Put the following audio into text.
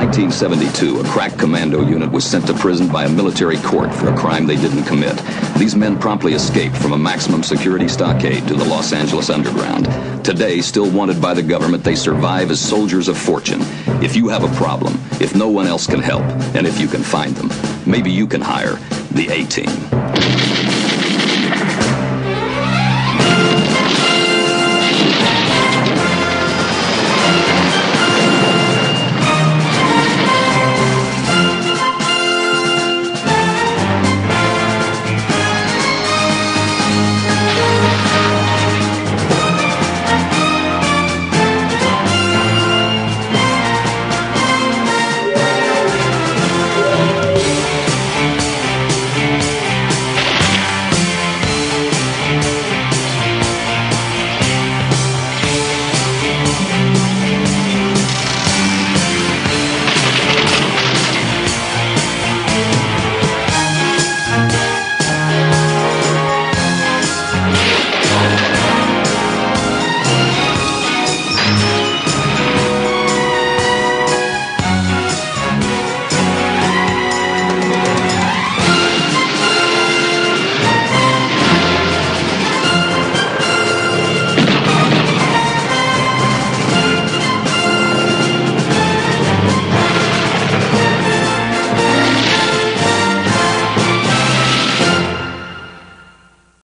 1972, a crack commando unit was sent to prison by a military court for a crime they didn't commit. These men promptly escaped from a maximum security stockade to the Los Angeles underground. Today, still wanted by the government, they survive as soldiers of fortune. If you have a problem, if no one else can help, and if you can find them, maybe you can hire the A-Team.